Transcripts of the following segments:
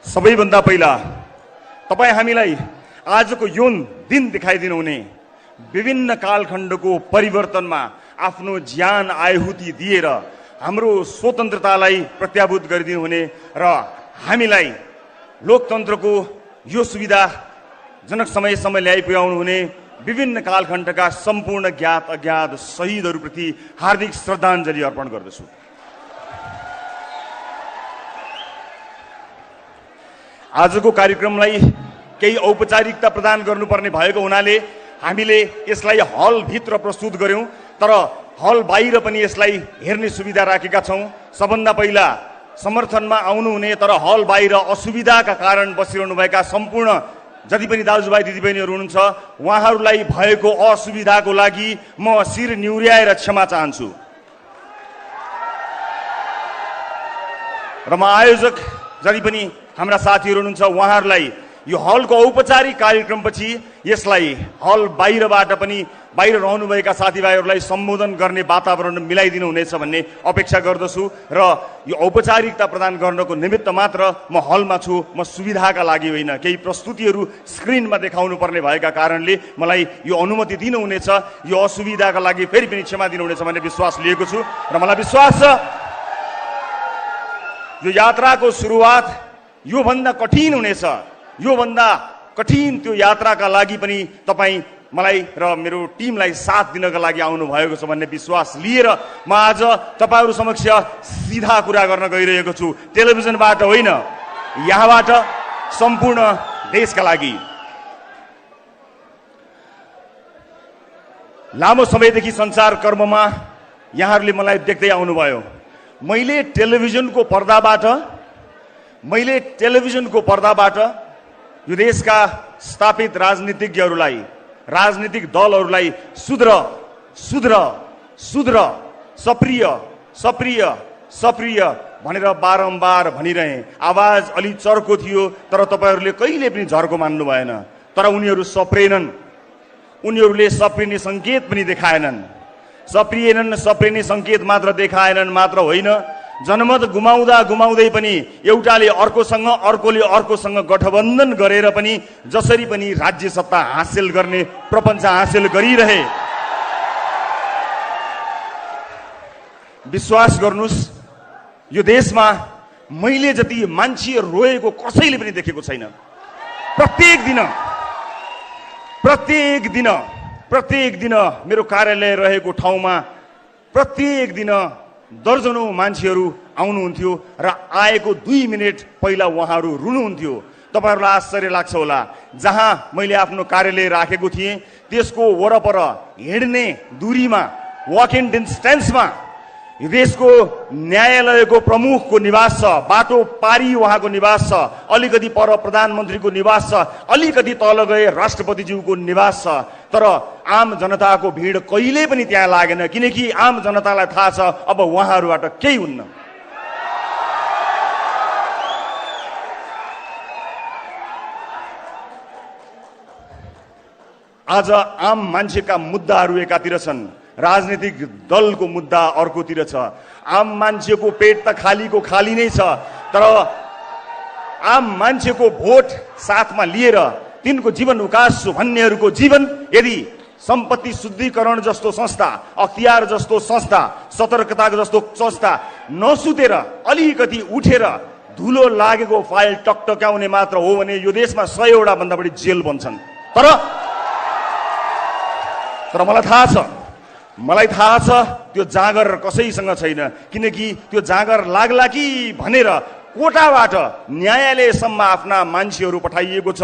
सबैभन्दा पहिला तपाईँ हामीलाई आजको यो दिन देखाइदिनु हुने विभिन्न कालखण्डको परिवर्तनमा आफ्नो ज्यान आहुति दिएर हाम्रो स्वतन्त्रतालाई प्रत्याभूत गरिदिनु हुने र हामीलाई लोकतन्त्रको यो सुविधाजनक समयसम्म ल्याइ पुर्याउनु हुने विभिन्न कालखण्डका सम्पूर्ण ज्ञात अज्ञात शहीदहरूप्रति हार्दिक श्रद्धाञ्जली अर्पण गर्दछु। आजको कार्यक्रमलाई केही औपचारिकता प्रदान गर्नुपर्ने भएको हुनाले हामीले यसलाई हलभित्र प्रस्तुत गर्यौं, तर हल बाहिर पनि यसलाई हेर्ने सुविधा राखेका छौं। सबभन्दा पहिला समर्थनमा आउनुहुने तर हल बाहिर असुविधाका कारण बसिरहनुभएका सम्पूर्ण जति पनि दाजुभाइ दिदीबहिनीहरू हुनुहुन्छ उहाँहरूलाई भएको असुविधाको लागि म शिर निहुर्याएर क्षमा चाहन्छु र म आयोजक जति पनि हाम्रा साथीहरू हुनुहुन्छ उहाँहरूलाई यो हलको औपचारिक कार्यक्रमपछि यसलाई हल बाहिरबाट पनि बाहिर रहनुभएका साथीभाइहरूलाई सम्बोधन गर्ने वातावरण मिलाइदिनु हुनेछ भन्ने अपेक्षा गर्दछु र यो औपचारिकता प्रदान गर्नको निमित्त मात्र म हलमा छु, म सुविधाका लागि होइन। केही प्रस्तुतिहरू स्क्रिनमा देखाउनु पर्ने भएका कारणले मलाई यो अनुमति दिनुहुनेछ। यो असुविधाका लागि फेरि पनि क्षमा दिनुहुनेछ भन्ने विश्वास लिएको छु र मलाई विश्वास छ यो यात्राको सुरुवात योभन्दा कठिन हुनेछ। योभन्दा कठिन त्यो यात्राका लागि पनि तपाईँ मलाई र मेरो टिमलाई साथ दिनका लागि आउनु भएको छ भन्ने विश्वास लिएर म आज तपाईहरू समक्ष सिधा कुरा गर्न गइरहेको छु। टेलिभिजनबाट होइन, यहाँबाट सम्पूर्ण देशका लागि। लामो समयदेखि सञ्चार कर्ममा यहाँहरूले मलाई देख्दै आउनुभयो। मैले टेलिभिजनको पर्दाबाट यो देशका स्थापित राजनीतिज्ञहरूलाई, राजनीतिक दलहरूलाई सुध्र सप्रिय भनेर बारम्बार भनिरहे। आवाज अलि चर्को थियो तर तपाईहरूले कहिले पनि झर्को मान्नु भएन। तर उनीहरू सप्रेनन्, उनीहरूले सप्रिने सङ्केत पनि देखाएनन्। सप्रिने सङ्केत मात्र देखाएनन् मात्र होइन, जनमत गुमाउँदै पनि एउटाले अर्कोसँग अर्कोले अर्कोसँग गठबन्धन गरेर पनि जसरी पनि राज्य सत्ता हासिल गर्ने प्रपञ्च हासिल गरिरहे। विश्वास गर्नुस्, यो देशमा मैले जति मान्छे रोएको कसैले पनि देखेको छैन। प्रत्येक दिन मेरो कार्यालय रहेको ठाउँमा प्रत्येक दिन दर्जनौं मान्छेहरू आउनुहुन्थ्यो र आएको 2 मिनेट पहिला उहाँहरू रुनुहुन्थ्यो। तपाईहरूलाई आश्चर्य लाग्छ होला, जहाँ मैले आफ्नो कार्यालय राखेको थिएँ त्यसको वरपर हिँड्ने दूरीमा, वक इन डिस्टेन्समा यो देशको न्यायालयको प्रमुखको निवास छ, बाटो पारी उहाँको निवास छ, अलिकति पर प्रधानमन्त्रीको निवास छ, अलिकति तल गए राष्ट्रपतिज्यूको निवास छ। तर आम जनताको भिड कहिले पनि त्यहाँ लागेन, किनकि आम जनतालाई थाहा छ अब उहाँहरूबाट केही हुन्न। आज आम मान्छेका मुद्दाहरू एकातिर छन्, राजनीतिक दलको मुद्दा अर्कोतिर छ। आम मान्छेको पेट त खालीको खाली नै छ, तर आम मान्छेको भोट साथमा लिएर तिनको जीवन उकास्छु भन्नेहरूको जीवन यदि सम्पत्ति शुद्धिकरण जस्तो संस्था, अख्तियार जस्तो संस्था, सतर्कता जस्तो संस्था नसुतेर अलिकति उठेर धुलो लागेको फाइल टकटक्याउने मात्र हो भने यो देशमा 100 वटा भन्दा बढी जेल बन्छन्। तर मलाई थाहा छ त्यो जाँगर कसैसँग छैन, किनकि त्यो जाँगर लाग्ला कि भनेर कोटाबाट न्यायालयसम्म आफ्ना मान्छेहरू पठाइएको छ।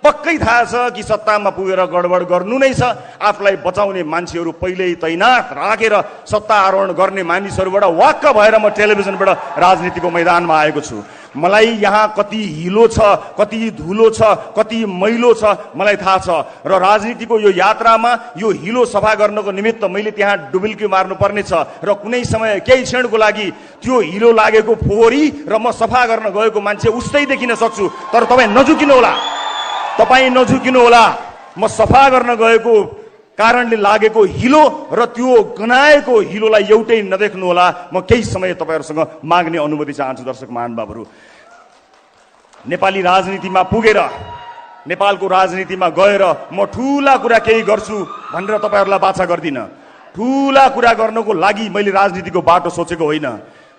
पक्कै थाहा छ कि सत्तामा पुगेर गडबड गर्नु नै छ। आफूलाई बचाउने मान्छेहरू पहिल्यै तैनात राखेर सत्ता आरोहण गर्ने मानिसहरूबाट वाक्क भएर म टेलिभिजनबाट राजनीतिको मैदानमा आएको छु। मलाई यहाँ कति हिलो छ, कति धुलो छ, कति मैलो छ मलाई थाहा छ र राजनीतिको यो यात्रामा यो हिलो सफा गर्नको निमित्त मैले त्यहाँ डुबुल्की मार्नु पर्ने छ र कुनै समय केही क्षणको लागि त्यो हिलो लागेको फोहोरी र म सफा गर्न गएको मान्छे उस्तै देखिन सक्छु। तर तपाईँ नझुकिनु होला। म सफा गर्न गएको कारणले लागेको हिलो र त्यो गनाएको हिलोलाई एउटै नदेख्नु होला। म केही समय तपाईहरुसँग माग्ने अनुमति चाहन्छु। दर्शक महानुभावहरू, नेपाली राजनीतिमा पुगेर नेपालको राजनीतिमा गएर म ठूला कुरा केही गर्छु भनेर तपाईहरुलाई बाचा गर्दिन। ठूला कुरा गर्नको लागि मैले राजनीतिको बाटो सोचेको होइन।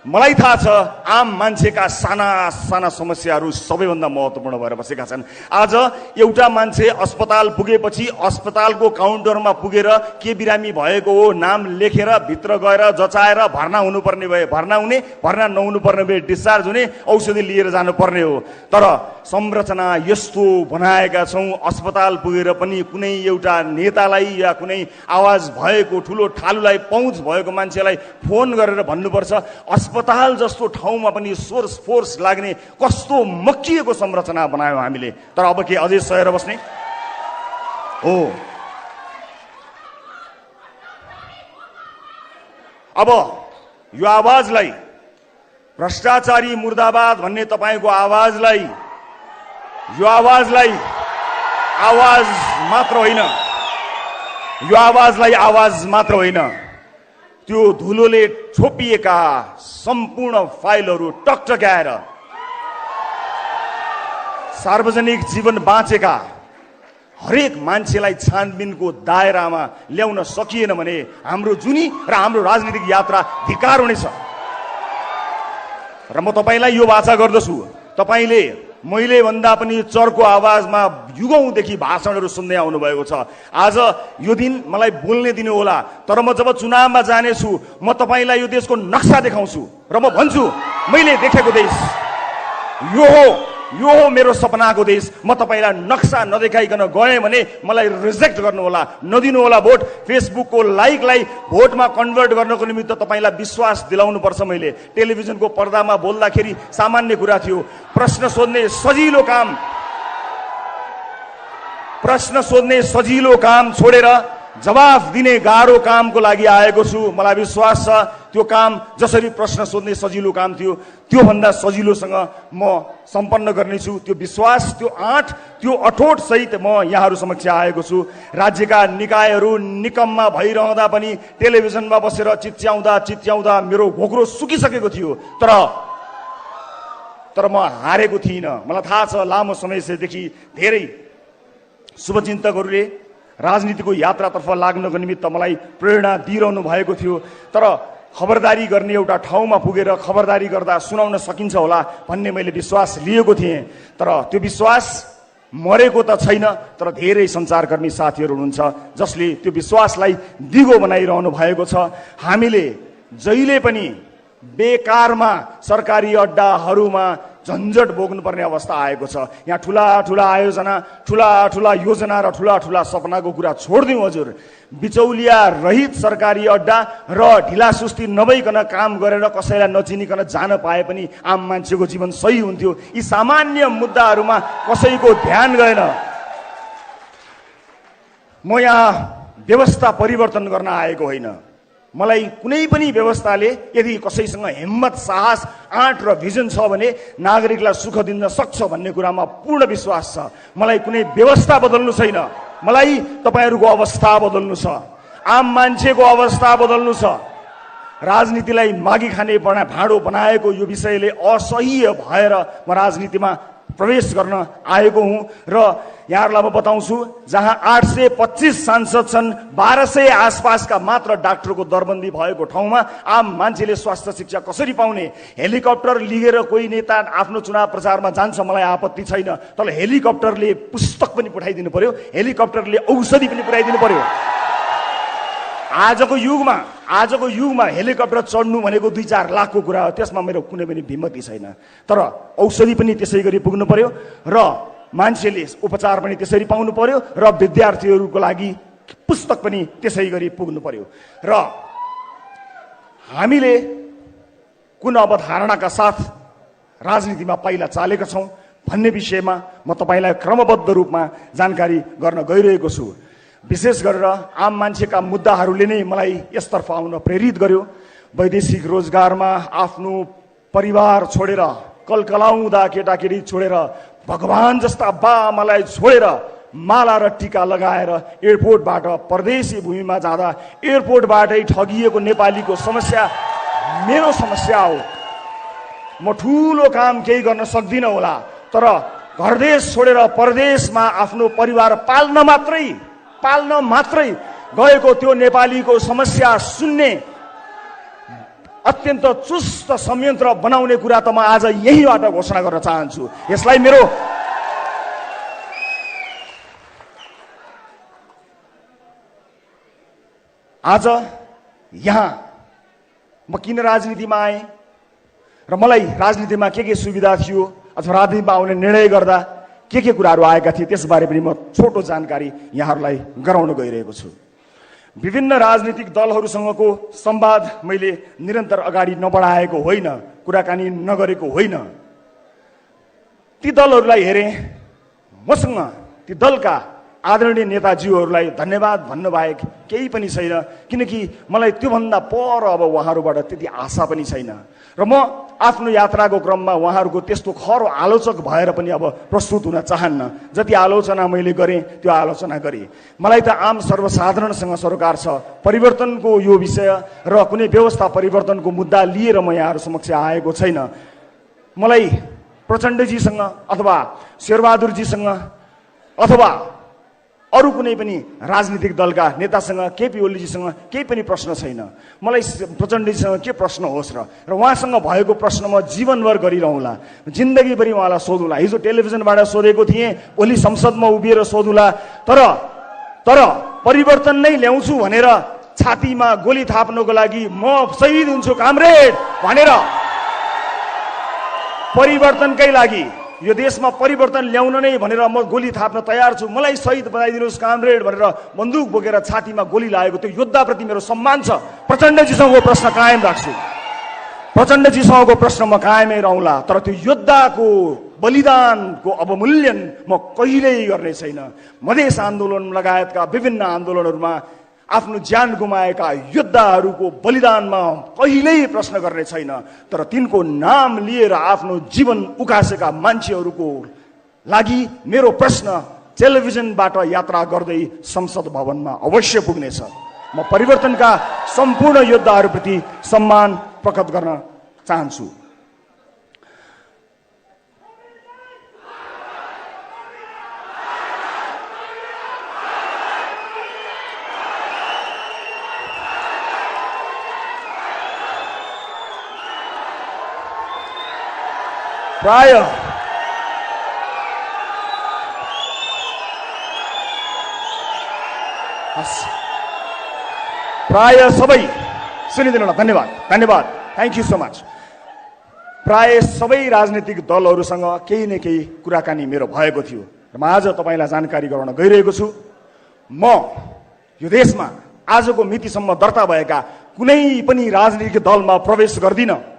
मलाई थाहा छ आम मान्छेका साना साना समस्याहरू सबैभन्दा महत्त्वपूर्ण भएर बसेका छन्। आज एउटा मान्छे अस्पताल पुगेपछि अस्पतालको काउन्टरमा पुगेर के बिरामी भएको हो नाम लेखेर भित्र गएर जचाएर भर्ना हुनुपर्ने भए भर्ना हुने, भर्ना नहुनु पर्ने भए डिस्चार्ज हुने, औषधि लिएर जानुपर्ने हो। तर संरचना यस्तो बनाएका छौं, अस्पताल पुगेर पनि कुनै एउटा नेतालाई या कुनै आवाज भएको ठुलो ठालुलाई पहुँच भएको मान्छेलाई फोन गरेर भन्नुपर्छ अस्पताल जस्तो ठाउँमा पनि सोर्स फोर्स लाग्ने कस्तो मक्किएको संरचना बनायौं हामीले। तर अब के अझै सहेर बस्ने हो? अब यो आवाजलाई, भ्रष्टाचारी मुर्दाबाद भन्ने तपाईको आवाजलाई, यो आवाजलाई आवाज मात्र होइन, यो आवाजलाई आवाज मात्र होइन, त्यो धुलोले छोपिएका सम्पूर्ण फाइलहरू टकटकाएर सार्वजनिक जीवन बाँचेका हरेक मान्छेलाई छानबिनको दायरामा ल्याउन सकिएन भने हाम्रो जुनी र हाम्रो राजनीतिक यात्रा धिक्कार हुनेछ। र म तपाईलाई यो वाचा गर्दछु, तपाईले मैले भन्दा पनि चर्को आवाजमा युगौंदेखि भाषणहरू सुन्दै आउनु भएको छ। आज यो दिन मलाई बोल्ने दिनु होला, तर म जब चुनावमा जानेछु म तपाईलाई यो देशको नक्सा देखाउँछु र म भन्छु मैले देखेको देश यो हो मेरो सपनाको देश। म तपाईलाई नक्सा नदेखाइकन गएँ भने मलाई रिजेक्ट गर्नु होला, नदिनु होला भोट। फेसबुकको लाइकलाई भोटमा कन्भर्ट गर्नको निमित्त तपाईलाई विश्वास दिलाउनु पर्छ। मैले टेलिभिजनको पर्दामा बोल्दाखेरि सामान्य कुरा थियो, प्रश्न सोध्ने सजिलो काम छोडेर जवाफ दिने गाह्रो कामको लागि आएको छु। मलाई विश्वास छ त्यो काम जसरी प्रश्न सोध्ने सजिलो काम थियो त्यो भन्दा सजिलोसँग म सम्पन्न गर्नेछु। त्यो विश्वास, त्यो आँट, त्यो अठोट सहित म यहाँहरू समक्ष आएको छु। राज्यका निकायहरू निकम्मा भइरहँदा पनि टेलिभिजनमा बसेर चिच्याउँदा मेरो घोक्रो सुकिसकेको थियो, तर म हारेको थिइनँ। मलाई थाहा छ लामो समयदेखि धेरै शुभचिन्तकहरूले राजनीतिको यात्रातर्फ लाग्नको निमित्त मलाई प्रेरणा दिइरहनु भएको थियो। तर खबरदारी गर्ने एउटा ठाउँमा पुगेर खबरदारी गर्दा सुनाउन सकिन्छ होला भन्ने मैले विश्वास लिएको थिएँ। तर त्यो विश्वास मरेको त छैन, तर धेरै सञ्चारकर्मी साथीहरू हुनुहुन्छ जसले त्यो विश्वासलाई दिगो बनाइरहनु भएको छ। हामीले जहिले पनि बेकारमा सरकारी अड्डाहरूमा झन्झट भोग्नुपर्ने अवस्था आएको छ। यहाँ ठुला आयोजना, ठुला योजना र ठुला सपनाको कुरा छोड्दिउँ हजुर। बिचौलिया रहित सरकारी अड्डा र ढिला सुस्ती नभइकन काम गरेर कसैलाई नचिनिकन जान पाए पनि आम मान्छेको जीवन सही हुन्थ्यो। यी सामान्य मुद्दाहरूमा कसैको ध्यान गएन। म यहाँ व्यवस्था परिवर्तन गर्न आएको होइन। मलाई कुनै पनि व्यवस्थाले यदि कसैसँग हिम्मत, साहस, आँट र भिजन छ भने नागरिकलाई सुख दिन सक्छ भन्ने कुरामा पूर्ण विश्वास छ। मलाई कुनै व्यवस्था बदल्नु छैन, मलाई तपाईहरुको अवस्था बदल्नु छ, आम मान्छेको अवस्था बदल्नु छ। राजनीतिलाई मागी खाने भाँडो बनाएको यो विषयले असह्य भएर म राजनीतिमा प्रवेश गर्न आएको हुँ। र यहाँहरूलाई म बताउँछु, जहाँ 825 सांसद छन्, 1200 आसपासका मात्र डाक्टरको दरबन्दी भएको ठाउँमा आम मान्छेले स्वास्थ्य शिक्षा कसरी पाउने? हेलिकप्टर लिएर कोही नेता आफ्नो चुनाव प्रचारमा जान्छ, मलाई आपत्ति छैन, तर हेलिकप्टरले पुस्तक पनि पठाइदिनु पर्यो, हेलिकप्टरले औषधि पनि पुर्याइदिनु पर्यो। आजको युगमा हेलिकप्टर चढ्नु भनेको 2-4 लाखको कुरा हो, त्यसमा मेरो कुनै पनि भिमती छैन। तर औषधि पनि त्यसै गरी पुग्नु पर्यो र मान्छेले उपचार पनि त्यसरी पाउनु पर्यो र विद्यार्थीहरूको लागि पुस्तक पनि त्यसै गरी पुग्नु पर्यो। र हामीले कुन अवधारणाका साथ राजनीतिमा पहिला चालेका छौं भन्ने विषयमा म तपाईलाई क्रमबद्ध रूपमा जानकारी गर्न गइरहेको छु। विशेष गरेर आम मान्छेका मुद्दाहरूले नै मलाई यसतर्फ आउन प्रेरित गर्यो। वैदेशिक रोजगारमा आफ्नो परिवार छोडेर, कलकलाउँदा केटाकेटी छोडेर, भगवान जस्ता बाआमालाई छोडेर माला र टीका लगाएर एयरपोर्टबाट परदेशी भूमिमा जाँदा एयरपोर्टबाटै ठगिएको नेपालीको समस्या मेरो समस्या हो। म ठूलो काम केही गर्न सक्दिनँ होला, तर घरदेश छोडेर परदेशमा आफ्नो परिवार पाल्न मात्रै गएको त्यो नेपालीको समस्या सुन्ने अत्यन्त चुस्त संयन्त्र बनाउने कुरा त म आज यहीबाट घोषणा गर्न चाहन्छु। यसलाई मेरो आज यहाँ म किन राजनीतिमा आएँ र मलाई राजनीतिमा के सुविधा थियो अथवा राजनीतिमा आउने निर्णय गर्दा के कुराहरू आएका थिए त्यसबारे पनि म छोटो जानकारी यहाँहरूलाई गराउन गइरहेको छु। विभिन्न राजनीतिक दलहरूसँगको संवाद मैले निरन्तर अगाडि नबढाएको होइन, कुराकानी नगरेको होइन। ती दलहरूलाई हेरेँ, मसँग ती दलका आदरणीय नेताजीहरूलाई धन्यवाद भन्नु बाहेक केही पनि छैन, किनकि मलाई त्योभन्दा पर अब उहाँहरूबाट त्यति आशा पनि छैन र म आफ्नो यात्राको क्रममा उहाँहरूको त्यस्तो खरो आलोचक भएर पनि अब प्रस्तुत हुन चाहन्न। जति आलोचना मैले गरेँ त्यो आलोचना गरेँ। मलाई त आम सर्वसाधारणसँग सरोकार छ। परिवर्तनको यो विषय र कुनै व्यवस्था परिवर्तनको मुद्दा लिएर म यहाँहरू समक्ष आएको छैन। मलाई प्रचण्डजीसँग अथवा शेरबहादुरजीसँग अथवा अरू कुनै पनि राजनीतिक दलका नेतासँग केपी ओलीजीसँग केही पनि प्रश्न छैन। मलाई प्रचण्डजीसँग के प्रश्न होस् र उहाँसँग भएको प्रश्न म जीवनभर गरिरहँला, जिन्दगीभरि उहाँलाई सोधुला। हिजो टेलिभिजनबाट सोधेको थिएँ, भोलि संसदमा उभिएर सोधुला। तर परिवर्तन नै ल्याउँछु भनेर छातीमा गोली थाप्नको लागि म शहीद हुन्छु कामरेड भनेर परिवर्तनकै लागि यो देशमा परिवर्तन ल्याउन नै भनेर म गोली थाप्न तयार छु, मलाई शहीद बनाइदिनुहोस् कामरेड भनेर बन्दुक बोकेर छातीमा गोली लागेको त्यो योद्धाप्रति मेरो सम्मान छ। प्रचण्डजीसँगको प्रश्न कायम राख्छु, प्रचण्डजीसँगको प्रश्न म कायमै रहला। तर त्यो योद्धाको बलिदानको अवमूल्यन म कहिल्यै गर्ने छैन। मधेस आन्दोलन लगायतका विभिन्न आन्दोलनहरूमा आफ्नो ज्यान गुमाएका योद्धाहरूको बलिदानमा कहिल्यै प्रश्न गर्ने छैन। तर तिनको नाम लिएर आफ्नो जीवन उकासेका मान्छेहरूको लागि मेरो प्रश्न टेलिभिजनबाट यात्रा गर्दै संसद भवनमा अवश्य पुग्नेछ। म परिवर्तनका सम्पूर्ण योद्धाहरूप्रति सम्मान प्रकट गर्न चाहन्छु। प्राय सबै सुनिदिनुला, धन्यवाद, थ्याङ्क यू सो मच। प्राय सबै राजनीतिक दलहरूसँग केही न केही कुराकानी मेरो भएको थियो र म आज तपाईँलाई जानकारी गराउन गइरहेको छु। म यो देशमा आजको मितिसम्म दर्ता भएका कुनै पनि राजनीतिक दलमा प्रवेश गर्दिन।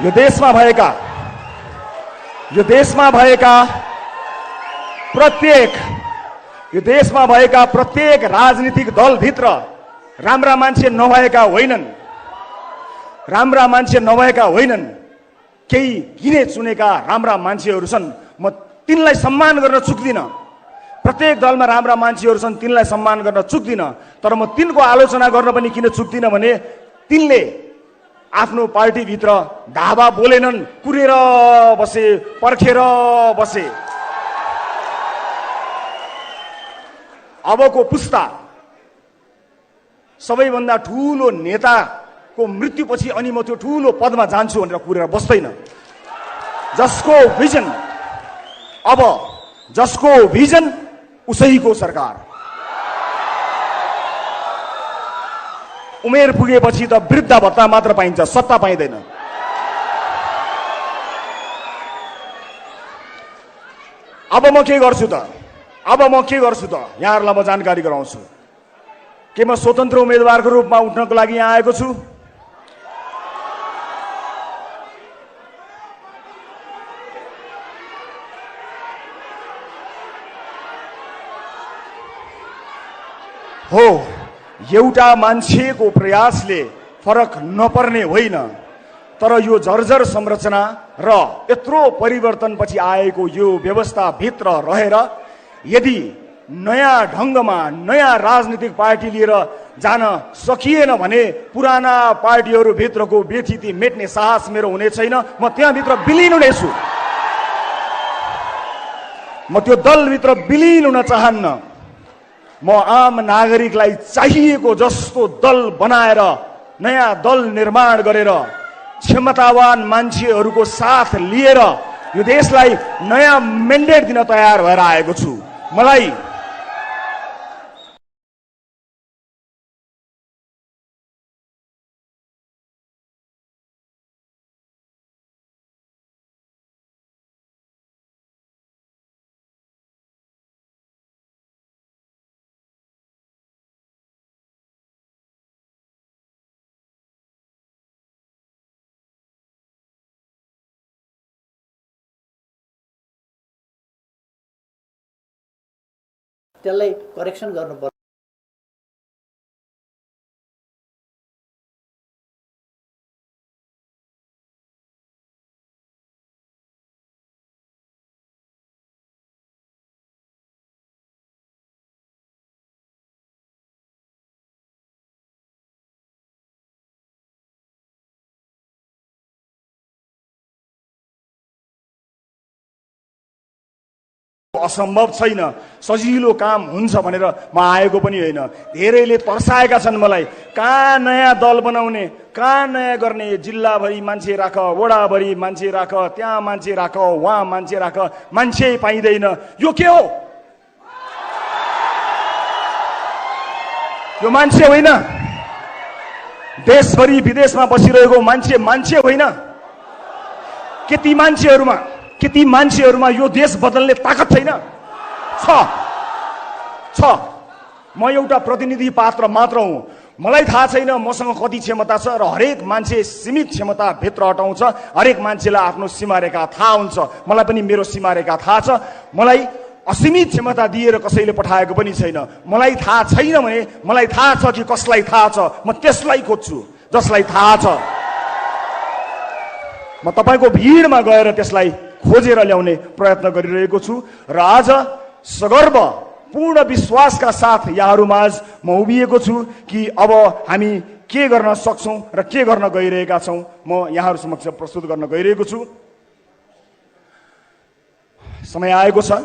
यो देशमा भएका प्रत्येक राजनीतिक दलभित्र राम्रा मान्छे नभएका होइनन्, केही गिने चुनेका राम्रा मान्छेहरू छन्। म तिनलाई सम्मान गर्न चुक्दिन। प्रत्येक दलमा राम्रा मान्छेहरू छन्, तिनलाई सम्मान गर्न चुक्दिन। तर म तिनको आलोचना गर्न पनि किन चुक्दिन भने तिनले आफ्नो पार्टीभित्र धावा बोलेनन्, कुरेर बसे, पर्खेर बसे। अबको पुस्ता सबैभन्दा ठुलो नेताको मृत्युपछि अनि म त्यो ठुलो पदमा जान्छु भनेर कुरेर बस्दैन। जसको भिजन उसैको सरकार। उमेर पुगेपछि त वृद्ध भत्ता मात्र पाइन्छ, सत्ता पाइँदैन। अब म के गर्छु त यहाँहरूलाई म जानकारी गराउँछु। के म स्वतन्त्र उम्मेदवारको रूपमा उठ्नको लागि यहाँ आएको छु? हो, एउटा मान्छेको प्रयासले फरक नपर्ने होइन, तर यो जर्जर संरचना र यत्रो परिवर्तनपछि आएको यो व्यवस्थाभित्र रहेर यदि नयाँ ढङ्गमा नयाँ राजनीतिक पार्टी लिएर जान सकिएन भने पुराना पार्टीहरूभित्रको व्यथिति मेट्ने साहस मेरो हुने छैन। म त्यहाँभित्र विलिन हुनेछु। म त्यो दलभित्र विलिन हुन चाहन्न। म आम नागरिकलाई चाहिएको जस्तो दल बनाएर नयाँ दल निर्माण गरेर क्षमतावान मान्छेहरूको साथ लिएर यो देशलाई नयाँ मेन्डेट दिन तयार भएर आएको छु। मलाई त्यसलाई करेक्सन गर्नुपर्छ। असम्भव छैन, सजिलो काम हुन्छ भनेर म आएको पनि होइन। धेरैले तर्साएका छन् मलाई, कहाँ नयाँ दल बनाउने, कहाँ नयाँ गर्ने, जिल्लाभरि मान्छे राख, वडाभरि मान्छे राख, त्यहाँ मान्छे राख, वहाँ मान्छे राख, मान्छे पाइँदैन। यो के हो? यो मान्छे होइन। देशभरि विदेशमा बसिरहेको मान्छे मान्छे होइन। के ती मान्छेहरूमा यो देश बदल्ने ताकत छैन? छ। म एउटा प्रतिनिधि पात्र मात्र हुँ। मलाई थाहा छैन मसँग कति क्षमता छ र हरेक मान्छे सीमित क्षमता भित्र अटाउँछ। हरेक मान्छेलाई आफ्नो सीमारेखा थाहा हुन्छ। मलाई पनि मेरो सीमारेखा थाहा छ। मलाई असीमित क्षमता दिएर कसैले पठाएको पनि छैन। मलाई थाहा छैन भने मलाई थाहा छ कि कसलाई थाहा छ, म त्यसलाई खोज्छु जसलाई थाहा छ। म तपाईको भिडमा गएर त्यसलाई खोजेर ल्याउने प्रयत्न गरिरहेको छु र आज सगर्व पूर्ण विश्वासका साथ यहाँहरूमाझ म उभिएको छु कि अब हामी के गर्न सक्छौं र के गर्न गइरहेका छौं म यहाँहरू समक्ष प्रस्तुत गर्न गइरहेको छु। समय आएको छ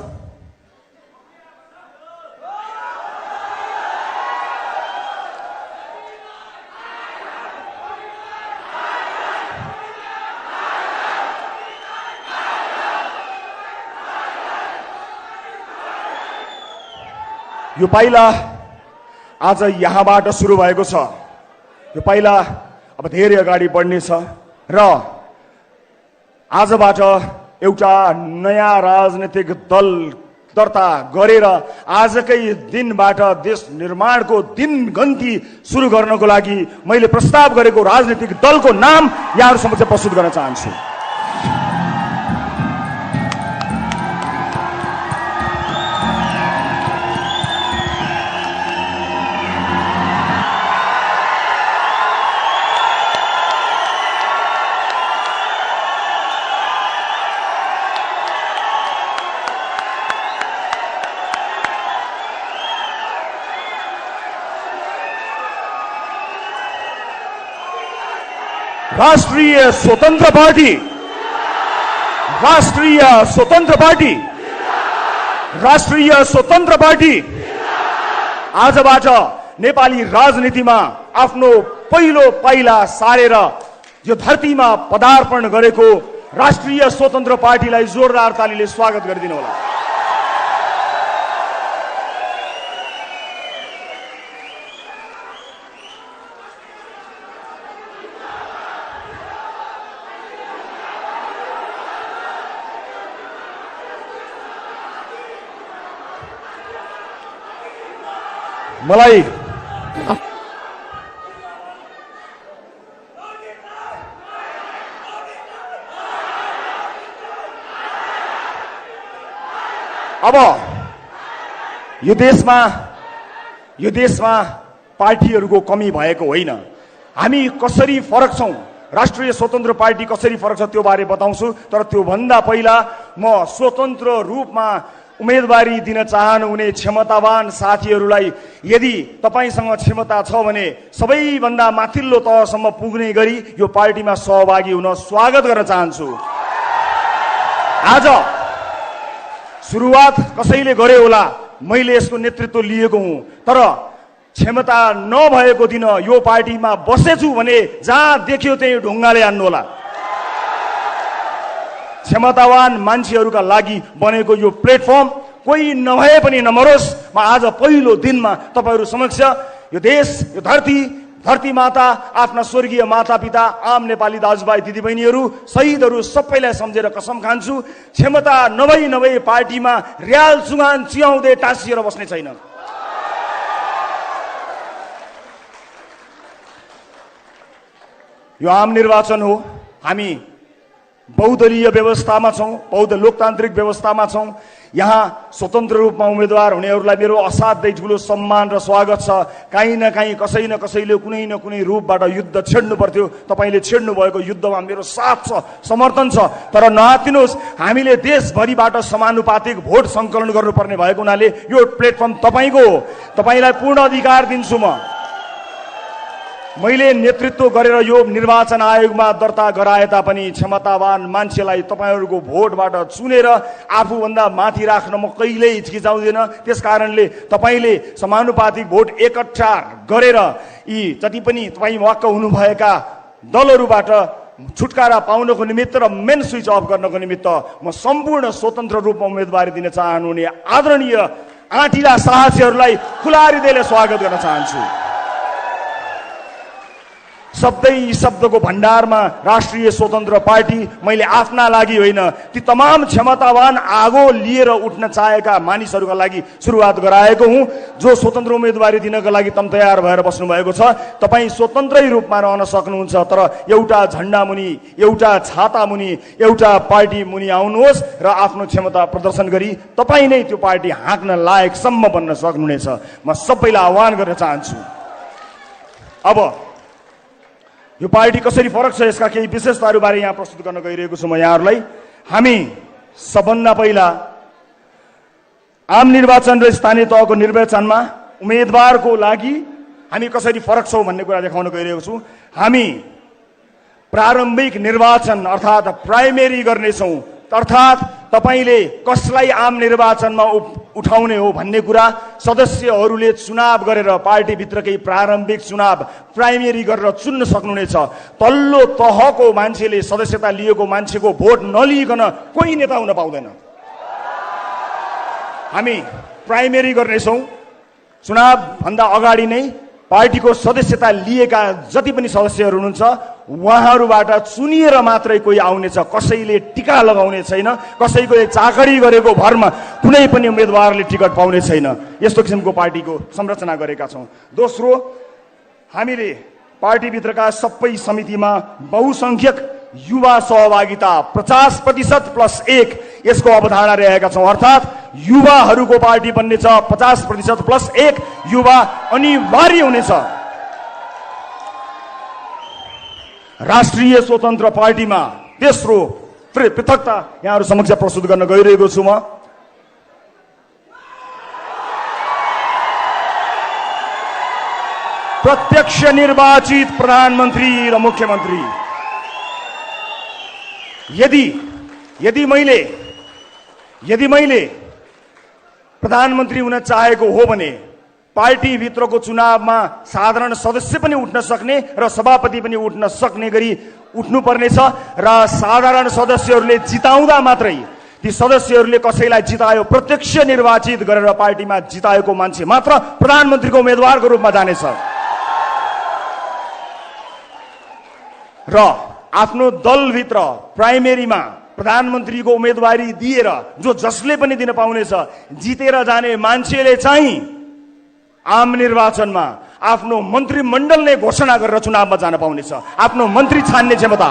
यो पाइला आज यहाँबाट सुरु भएको छ। यो पाइला अब धेरै अगाडि बढ्नेछ र आजबाट एउटा नयाँ राजनीतिक दल दर्ता गरेर आजकै दिनबाट देश निर्माणको दिनगन्ती सुरु गर्नको लागि मैले प्रस्ताव गरेको राजनीतिक दलको नाम यहाँहरू समक्ष प्रस्तुत गर्न चाहन्छु। राष्ट्रिय स्वतन्त्र पार्टी, राष्ट्रिय स्वतन्त्र पार्टी, राष्ट्रिय स्वतन्त्र पार्टी आजबाट नेपाली राजनीतिमा आफ्नो पहिलो पाइला सारेर यो धरतीमा पदार्पण गरेको राष्ट्रिय स्वतन्त्र पार्टीलाई जोरदार तालीले स्वागत गरिदिनु होला। मलाई अब यो देशमा पार्टीहरूको कमी भएको होइन। हामी कसरी फरक छौं, राष्ट्रिय स्वतन्त्र पार्टी कसरी फरक छ त्यो बारे बताउँछु। तर त्यो भन्दा पहिला म स्वतन्त्र रूपमा उम्मेदवारी दिन चाहनुहुने क्षमतावान साथीहरूलाई यदि तपाईसँग क्षमता छ भने सबैभन्दा माथिल्लो तहसम्म पुग्ने गरी यो पार्टीमा सहभागी हुन स्वागत गर्न चाहन्छु। आज सुरुवात कसैले गरे होला, मैले यसको नेतृत्व लिएको हुँ, तर क्षमता नभएको दिन यो पार्टीमा बसेछु भने जहाँ देख्यो त्यही ढुङ्गाले हान्नु होला। क्षमतावान मान्छेहरूका लागि बनेको यो प्लेटफर्म कोही नभए पनि नमरोस्। म आज पहिलो दिनमा तपाईहरू समक्ष यो देश, यो धरती माता, आफ्ना स्वर्गीय मातापिता, आम नेपाली दाजुभाइ दिदीबहिनीहरू, शहीदहरू सबैलाई सम्झेर कसम खान्छु, क्षमता नभई पार्टीमा र्याल चुगान चियाउँदै टाँसिएर बस्ने छैन। यो आम निर्वाचन हो। हामी बहुदलीय व्यवस्थामा छौँ, बहु लोकतान्त्रिक व्यवस्थामा छौँ। यहाँ स्वतन्त्र रूपमा उम्मेदवार हुनेहरूलाई मेरो असाध्यै ठुलो सम्मान र स्वागत छ। काहीँ न काहीँ कसै न कसैले कुनै न कुनै रूपबाट युद्ध छेड्नु पर्थ्यो। तपाईँले छेड्नु भएको युद्धमा मेरो साथ छ, समर्थन छ। तर नआत्तिनुहोस्, हामीले देशभरिबाट समानुपातिक भोट सङ्कलन गर्नुपर्ने भएको हुनाले यो प्लेटफर्म तपाईँको हो। तपाईँलाई पूर्ण अधिकार दिन्छु। मैले नेतृत्व गरेर यो निर्वाचन आयोगमा दर्ता गराए तापनि क्षमतावान मान्छेलाई तपाईँहरूको भोटबाट चुनेर आफूभन्दा माथि राख्न म कहिल्यै हिचकिचाउँदिन। त्यस कारणले तपाईँले समानुपातिक भोट एकट्ठा गरेर यी जति पनि तपाईँ वाक्क हुनुभएका दलहरूबाट छुटकारा पाउनको निमित्त र मेन स्विच अफ गर्नको निमित्त म सम्पूर्ण स्वतन्त्र रूपमा उम्मेदवारी दिन चाहनुहुने आदरणीय आँटिला साहसीहरूलाई खुला हृदयले स्वागत गर्न चाहन्छु। शब्दको भण्डारमा राष्ट्रिय स्वतन्त्र पार्टी मैले आफ्ना लागि होइन, ती तमाम क्षमतावान आगो लिएर उठ्न चाहेका मानिसहरूका लागि सुरुवात गराएको हुँ, जो स्वतन्त्र उम्मेदवारी दिनका लागि तम तयार भएर बस्नु भएको छ। तपाईँ स्वतन्त्रै रूपमा रहन सक्नुहुन्छ, तर एउटा झण्डा मुनि, एउटा छाता मुनि, एउटा पार्टी मुनि आउनुहोस् र आफ्नो क्षमता प्रदर्शन गरी तपाईँ नै त्यो पार्टी हाँक्न लायकसम्म बन्न सक्नुहुनेछ। म सबैलाई आह्वान गर्न चाहन्छु। अब यो पार्टी कसरी फरक छ यसका केही विशेषताहरू बारे यहाँ प्रस्तुत गर्न गइरहेको छु म यहाँहरूलाई। हामी सबभन्दा पहिला आम निर्वाचन र स्थानीय तहको निर्वाचनमा उम्मेदवारको लागि हामी कसरी फरक छौँ भन्ने कुरा देखाउन गइरहेको छु। हामी प्रारम्भिक निर्वाचन अर्थात् प्राइमेरी गर्नेछौँ, अर्थात् तपाईँले कसलाई आम निर्वाचनमा उठाउने हो भन्ने कुरा सदस्यहरूले चुनाव गरेर पार्टीभित्रकै प्रारम्भिक चुनाव प्राइमेरी गरेर चुन्न सक्नुहुनेछ। तल्लो तहको मान्छेले सदस्यता लिएको मान्छेको भोट नलिइकन कोही नेता हुन पाउँदैन। हामी प्राइमेरी गर्नेछौँ। चुनावभन्दा अगाडि नै पार्टीको सदस्यता लिएका जति पनि सदस्यहरू हुनुहुन्छ उहाँहरूबाट चुनिएर मात्रै कोही आउनेछ। कसैले टिका लगाउने छैन, कसैको चाकरी गरेको भरमा कुनै पनि उम्मेदवारले टिकट पाउने छैन। यस्तो किसिमको पार्टीको संरचना गरेका छौँ। दोस्रो, हामीले पार्टीभित्रका सबै समितिमा बहुसङ्ख्यक युवा सहभागिता 50% + 1 यसको अवधारणा रहेका छौँ। अर्थात् युवाहरूको पार्टी बन्ने छ। 50% + 1 युवा अनिवार्य हुनेछ। राष्ट्रिय स्वतन्त्र पार्टीमा तेस्रो पृथकता यहाँहरू समक्ष प्रस्तुत गर्न गइरहेको छु म। प्रत्यक्ष निर्वाचित प्रधानमन्त्री र मुख्यमन्त्री। यदि मैले प्रधानमन्त्री हुन चाहेको हो भने पार्टीभित्रको चुनावमा साधारण सदस्य पनि उठ्न सक्ने र सभापति पनि उठ्न सक्ने गरी उठ्नुपर्नेछ र साधारण सदस्यहरूले जिताउँदा मात्रै ती सदस्यहरूले कसैलाई जितायो, प्रत्यक्ष निर्वाचित गरेर पार्टीमा जिताएको मान्छे मात्र प्रधानमन्त्रीको उम्मेदवारको रूपमा जानेछ। र आफ्नो दलभित्र प्राइमेरीमा प्रधानमन्त्रीको उम्मेदवारी दिएर जो जसले पनि दिन पाउनेछ, जितेर जाने मान्छेले चाहिँ आम निर्वाचनमा आफ्नो मन्त्रीमण्डल नै घोषणा गरेर चुनावमा जान पाउनेछ। आफ्नो मन्त्री छान्ने क्षमता,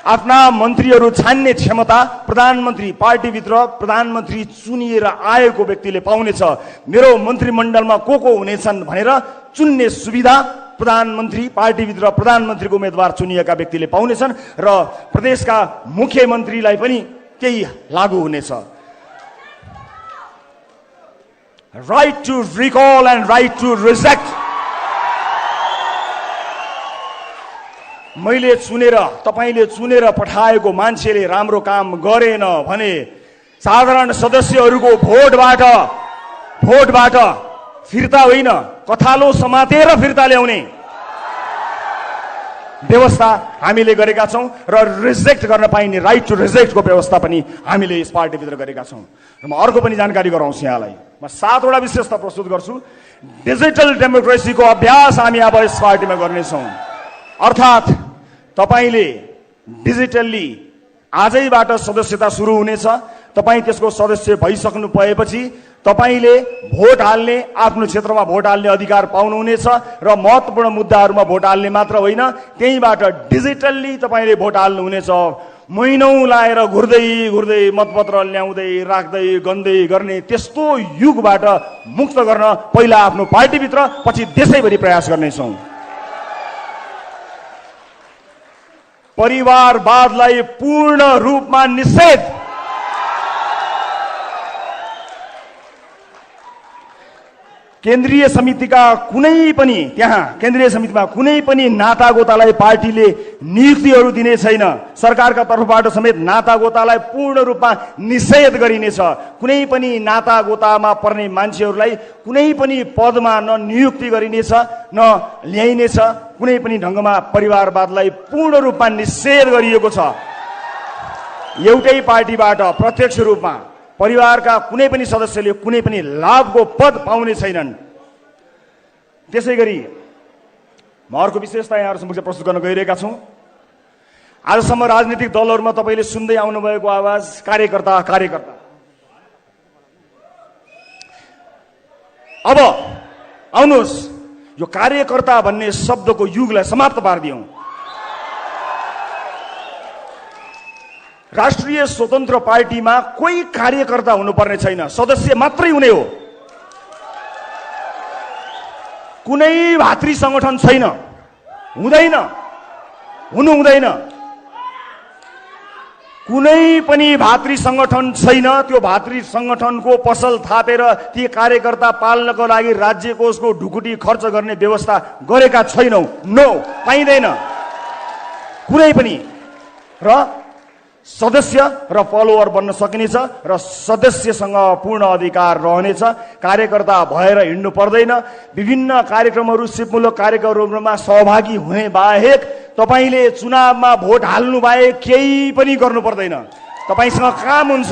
आफ्ना मन्त्रीहरू छान्ने क्षमता प्रधानमन्त्री, पार्टीभित्र प्रधानमन्त्री चुनिएर आएको व्यक्तिले पाउनेछ। मेरो मन्त्रीमण्डलमा को हुनेछन् भनेर चुन्ने सुविधा प्रधानमन्त्री, पार्टीभित्र प्रधानमन्त्रीको उम्मेदवार चुनिएका व्यक्तिले पाउनेछन् र प्रदेशका मुख्यमन्त्रीलाई पनि त्यही लागू हुनेछ। Right to recall and right to reject. मैले चुनेर, तपाईले चुनेर पठाएको मान्छेले राम्रो काम गरेन भने साधारण सदस्यहरूको भोटबाट फिर्ता होइन, कथालो समातेर फिर्ता ल्याउने व्यवस्था हामीले गरेका छौं र रिजेक्ट गर्न पाइने राइट टु रिजेक्टको व्यवस्था पनि हामीले यस पार्टीभित्र गरेका छौं। र म अर्को पनि जानकारी गराउँछु यहाँलाई। म 7 वटा विशेषता प्रस्तुत गर्छु। डिजिटल डेमोक्रेसीको अभ्यास हामी अब यस पार्टीमा गर्नेछौँ। अर्थात् तपाईले डिजिटल्ली आजैबाट सदस्यता सुरु हुनेछ। तपाई त्यसको सदस्य भइसक्नु भएपछि तपाईले भोट हाल्ने, आफ्नो क्षेत्रमा भोट हाल्ने अधिकार पाउनुहुनेछ र महत्त्वपूर्ण मुद्दाहरूमा भोट हाल्ने मात्र होइन, त्यहीबाट डिजिटल्ली तपाईले भोट हाल्नुहुनेछ। महिनौं लाएर घुर्दै मतपत्र ल्याउँदै राख्दै गन्दै गर्ने त्यस्तो युगबाट मुक्त गर्न पहिला आफ्नो पार्टीभित्र पछि देशैभरि प्रयास गर्नेछौँ। परिवारवादलाई पूर्ण रूपमा निषेध। केन्द्रीय समितिका कुनै पनि केन्द्रीय समितिमा कुनै पनि नातागोतालाई पार्टीले नियुक्तिहरू दिने छैन। सरकारका तर्फबाट समेत नातागोतालाई पूर्ण रूपमा निषेध गरिनेछ। कुनै पनि नातागोतामा पर्ने मान्छेहरूलाई कुनै पनि पदमा न नियुक्ति गरिनेछ न ल्याइनेछ। कुनै पनि ढंगमा परिवारवादलाई पूर्ण रूपमा निषेध गरिएको छ। एउटै पार्टीबाट प्रत्यक्ष रूपमा परिवारका कुनै पनि सदस्यले कुनै पनि लाभको पद पाउने छैनन्। त्यसैगरी म अर्को विशेषता यहाँहरु समक्ष प्रस्तुत गर्न गइरहेका छौं। आजसम्म राजनीतिक दलहरुमा तपाईले सुन्दै आउनु भएको आवाज कार्यकर्ता। अब आउनुहोस्, यो कार्यकर्ता भन्ने शब्दको युगलाई समाप्त पार्दियौं। राष्ट्रिय स्वतन्त्र पार्टीमा कोही कार्यकर्ता हुनुपर्ने छैन, सदस्य मात्रै हुने हो। कुनै भातृ संगठन छैन, हुँदैन, हुनु हुँदैन। कुनै पनि भातृ संगठन छैन। त्यो भातृ संगठनको पसल थापेर ती कार्यकर्ता पाल्नको लागि राज्य कोषको ढुकुटी खर्च गर्ने व्यवस्था गरेका छैनौं। नो, पाइँदैन कुनै पनि। र सदस्य र फलोअर बन्न सकिनेछ र सदस्यसँग पूर्ण अधिकार रहनेछ। कार्यकर्ता भएर हिँड्नु पर्दैन। विभिन्न कार्यक्रमहरू, सिपमूलक कार्यक्रमहरूमा सहभागी हुने बाहेक तपाईले चुनावमा भोट हाल्नु बाहेक केही पनि गर्नु पर्दैन। तपाईसँग काम हुन्छ,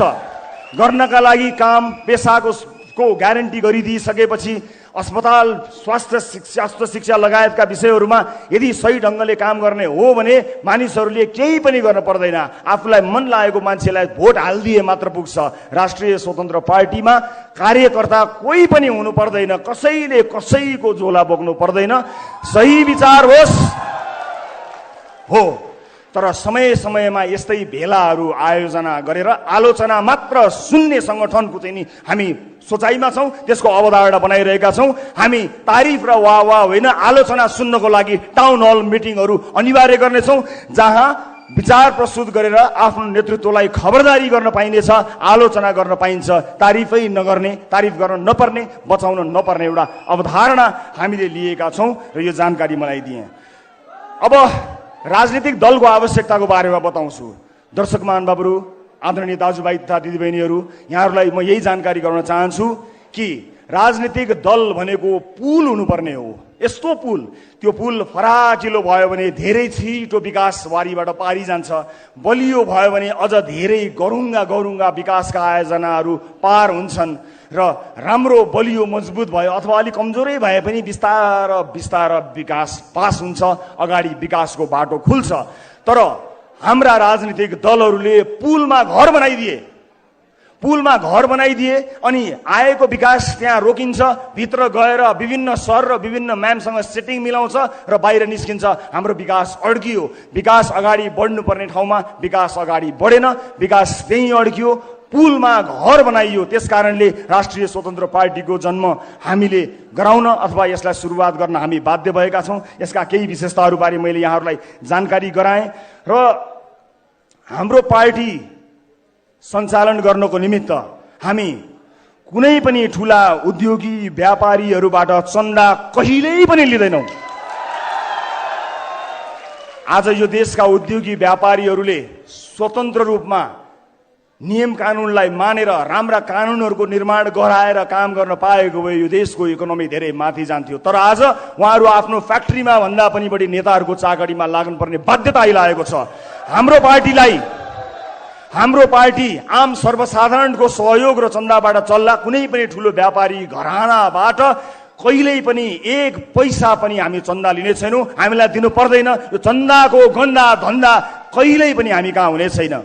गर्नका लागि काम पेसाको ग्यारेन्टी गरिदिइसकेपछि अस्पताल, स्वास्थ्य शिक्षा लगायतका विषयहरूमा यदि सही ढंगले काम गर्ने हो भने मानिसहरूले केही पनि गर्न पर्दैन। आफूलाई मन लागेको मान्छेलाई भोट हाल्दिए मात्र पुग्छ। राष्ट्रिय स्वतन्त्र पार्टीमा कार्यकर्ता कोही पनि हुनु पर्दैन। कसैले कसैको झोला बोक्नु पर्दैन। सही विचार होस् हो, तर समय समयमा यस्तै भेलाहरू आयोजना गरेर आलोचना मात्र सुन्ने संगठनको चाहिँ नि हामी सोचाइमा छौं, त्यसको अवधारणा बनाइरहेका छौं। हामी तारिफ र वाह होइन, आलोचना सुन्नको लागि टाउन हल मिटिङहरू अनिवार्य गर्नेछौं, जहाँ विचार प्रस्तुत गरेर आफ्नो नेतृत्वलाई खबरदारी गर्न पाइनेछ, आलोचना गर्न पाइन्छ। तारिफै नगर्ने, तारिफ गर्न नपर्ने, बचाउन नपर्ने एउटा अवधारणा हामीले लिएका छौं र यो जानकारी मलाई दिए। अब राजनीतिक दलको आवश्यकताको बारेमा बताउँछु। दर्शक महानुभावहरू, आदरणीय दाजुभाइ तथा दिदीबहिनीहरू, यहाँहरूलाई म यही जानकारी गराउन चाहन्छु कि राजनीतिक दल भनेको पुल हुनुपर्ने हो। यस्तो पुल, त्यो पुल फराकिलो भयो भने धेरै छिटो विकास वारीबाट पारी जान्छ। बलियो भयो भने अझ धेरै गरुङ्गा विकासका आयोजनाहरू पार हुन्छन् र राम्रो बलियो मजबुत भयो अथवा अलि कमजोरै भए पनि बिस्तार विकास पास हुन्छ, अगाडि विकासको बाटो खुल्छ। तर हाम्रा राजनीतिक दलहरूले पुलमा घर बनाइदिए अनि आएको विकास त्यहाँ रोकिन्छ। भित्र गएर विभिन्न सर र विभिन्न म्यामसँग सेटिङ मिलाउँछ र बाहिर निस्किन्छ। हाम्रो विकास अड्कियो। विकास अगाडि बढ्नुपर्ने ठाउँमा विकास अगाडि बढेन, विकास त्यही अड्कियो। पुलमा घर बनाइयो। त्यसकारणले राष्ट्रिय स्वतन्त्र पार्टीको जन्म हामीले गराउन अथवा यसलाई सुरुवात गर्न हामी बाध्य भएका छौँ। यसका केही विशेषताहरूबारे मैले यहाँहरूलाई जानकारी गराएँ र हाम्रो पार्टी सञ्चालन गर्नको निमित्त हामी कुनै पनि ठुला उद्योगी व्यापारीहरूबाट चन्दा कहिल्यै पनि लिँदैनौँ। आज यो देशका उद्योगी व्यापारीहरूले स्वतन्त्र रूपमा नियम कानुनलाई मानेर राम्रा कानुनहरूको निर्माण गराएर काम गर्न पाएको भए यो देशको इकोनोमी धेरै माथि जान्थ्यो। तर आज उहाँहरू आफ्नो फ्याक्ट्रीमा भन्दा पनि बढी नेताहरूको चाकरीमा लाग्नुपर्ने बाध्यता आइलागेको छ। हाम्रो पार्टी आम सर्वसाधारणको सहयोग र चन्दाबाट चल्ला। कुनै पनि ठुलो व्यापारी घरानाबाट कहिल्यै पनि एक पैसा पनि हामी चन्दा लिने छैनौँ। हामीलाई दिनु पर्दैन। यो चन्दाको गन्दा धन्दा कहिल्यै पनि हामी कहाँ हुने छैन।